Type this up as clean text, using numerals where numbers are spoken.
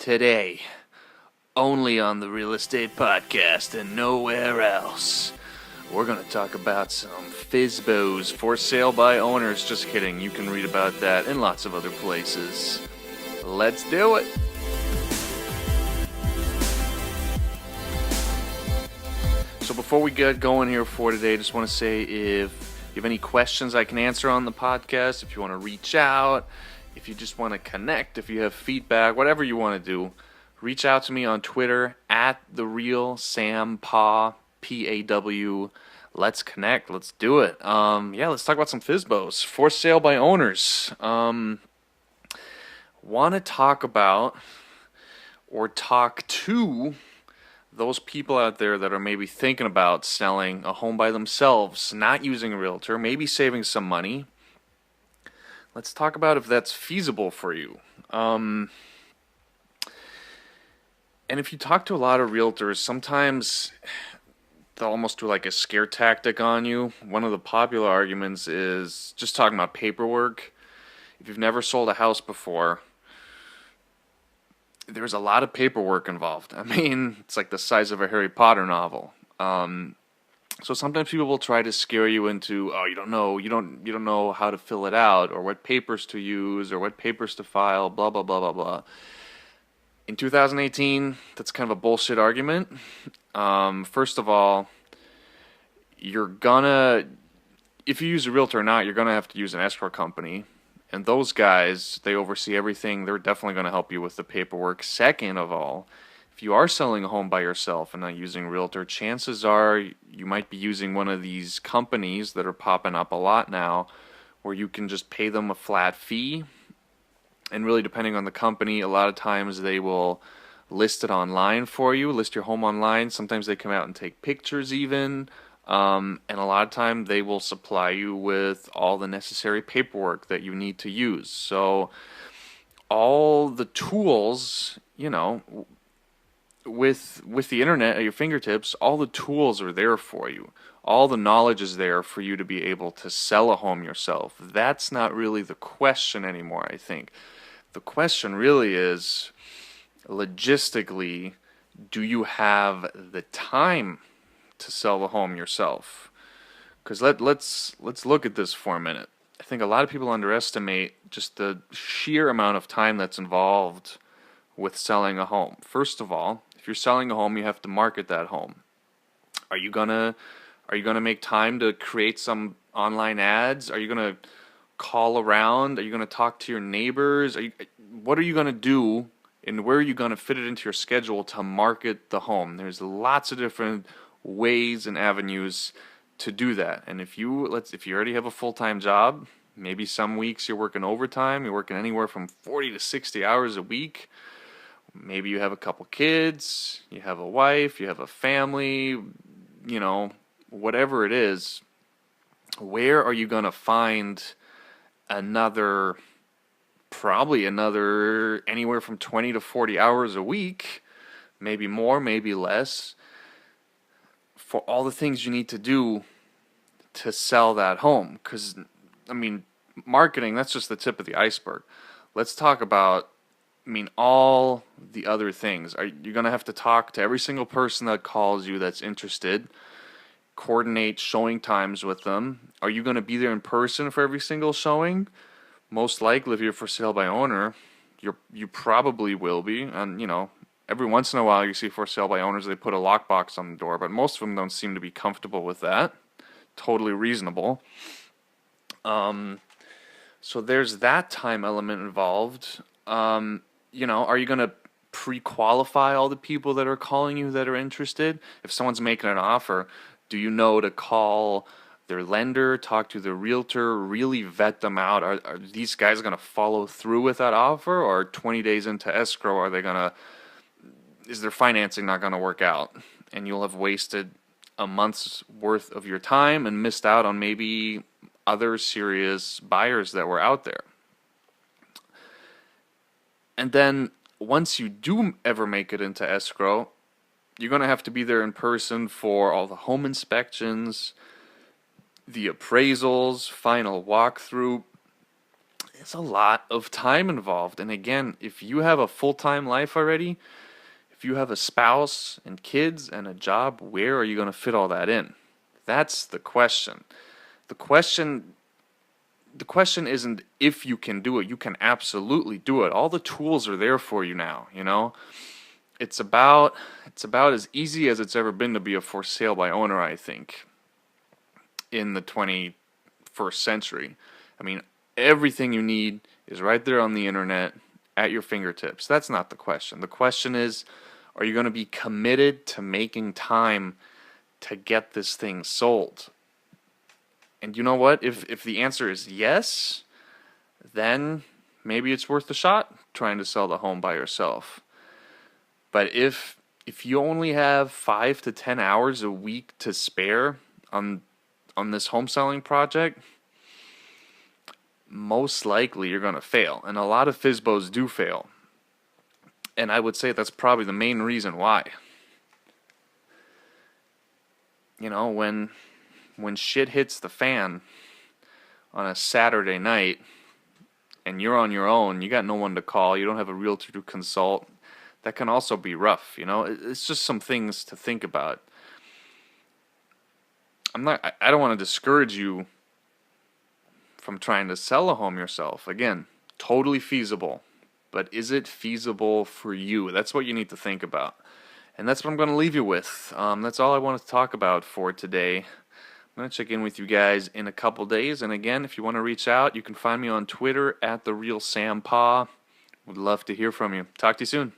Today, only on the Real Estate Podcast and nowhere else, we're going to talk about some FSBOs for sale by owners. Just kidding, you can read about that in lots of other places. Let's do it! So before we get going here for today, I just want to say if you have any questions I can answer on the podcast, if you want to reach out, if you just want to connect, if you have feedback, whatever you want to do, reach out to me on Twitter at TheRealSamPaw, P-A-W. Let's connect. Let's do it. Let's talk about some FSBOs for sale by owners. Want to talk about or talk to those people out there that are maybe thinking about selling a home by themselves, not using a realtor, maybe saving some money. Let's talk about if that's feasible for you. And if you talk to a lot of realtors, sometimes they'll almost do like a scare tactic on you. One of the popular arguments is just talking about paperwork. If you've never sold a house before, there's a lot of paperwork involved. I mean, it's like the size of a Harry Potter novel. So sometimes people will try to scare you into, you don't know how to fill it out, or what papers to use, or what papers to file, blah, blah, blah, blah, blah. In 2018, that's kind of a bullshit argument. First of all, if you use a realtor or not, you're gonna have to use an escrow company. And those guys, they oversee everything. They're definitely going to help you with the paperwork. Second of all, if you are selling a home by yourself and not using a realtor, chances are you might be using one of these companies that are popping up a lot now where you can just pay them a flat fee. And really, depending on the company, a lot of times they will list it online for you, list your home online. Sometimes they come out and take pictures even. And a lot of time they will supply you with all the necessary paperwork that you need to use. So all the tools, with the internet at your fingertips, all the tools are there for you. All the knowledge is there for you to be able to sell a home yourself. That's not really the question anymore, I think. The question really is, logistically, do you have the time to sell the home yourself? Because let's look at this for a minute. I think a lot of people underestimate just the sheer amount of time that's involved with selling a home. First of all, if you're selling a home, you have to market that home. Are you gonna make time to create some online ads? Are you gonna call around? Are you gonna talk to your neighbors? What are you gonna do, and where are you gonna fit it into your schedule to market the home? There's lots of different ways and avenues to do that. And if you already have a full-time job, maybe some weeks you're working overtime, you're working anywhere from 40 to 60 hours a week. Maybe you have a couple kids, you have a wife, you have a family, whatever it is. Where are you going to find probably another anywhere from 20 to 40 hours a week, maybe more, maybe less, for all the things you need to do to sell that home? Because, marketing, that's just the tip of the iceberg. Let's talk about, all the other things. You're going to have to talk to every single person that calls you that's interested, coordinate showing times with them. Are you going to be there in person for every single showing? Most likely, if you're for sale by owner, you probably will be. And, every once in a while, you see for sale by owners, they put a lockbox on the door, but most of them don't seem to be comfortable with that. Totally reasonable. So there's that time element involved. Are you going to pre-qualify all the people that are calling you that are interested? If someone's making an offer, do you know to call their lender, talk to their realtor, really vet them out? Are these guys going to follow through with that offer, or 20 days into escrow, is their financing not going to work out? And you'll have wasted a month's worth of your time and missed out on maybe other serious buyers that were out there. And then once you do ever make it into escrow, you're going to have to be there in person for all the home inspections, the appraisals, final walkthrough. It's a lot of time involved. And again, if you have a full-time life already, if you have a spouse and kids and a job, where are you going to fit all that in? That's the question. The question the question isn't if you can do it. You can absolutely do it. All the tools are there for you now, you know? It's about as easy as it's ever been to be a for sale by owner, I think, in the 21st century. I mean, everything you need is right there on the internet at your fingertips. That's not the question. The question is, are you going to be committed to making time to get this thing sold? And you know what? If the answer is yes, then maybe it's worth a shot trying to sell the home by yourself. But if you only have 5 to 10 hours a week to spare on this home selling project, most likely you're going to fail. And a lot of FSBOs do fail. And I would say that's probably the main reason why. You know, when shit hits the fan on a Saturday night and you're on your own, you got no one to call, you don't have a realtor to consult, that can also be rough, you know? It's just some things to think about. I don't want to discourage you from trying to sell a home yourself. Again, totally feasible. But is it feasible for you? That's what you need to think about. And that's what I'm going to leave you with. That's all I wanted to talk about for today. I'm going to check in with you guys in a couple days. And again, if you want to reach out, you can find me on Twitter at TheRealSamPa. Would love to hear from you. Talk to you soon.